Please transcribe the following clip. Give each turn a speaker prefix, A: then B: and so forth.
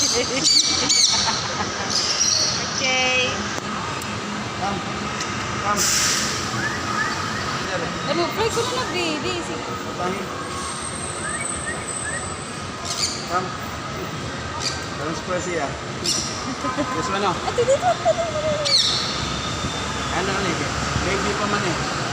A: Okay.
B: Come. Come.
A: Ano, fry ko na na, baby.
B: Pangin. Come. Don't spoil siya. Gusto mo no?
A: Ate, dito.
B: Ano ka baby pa man eh.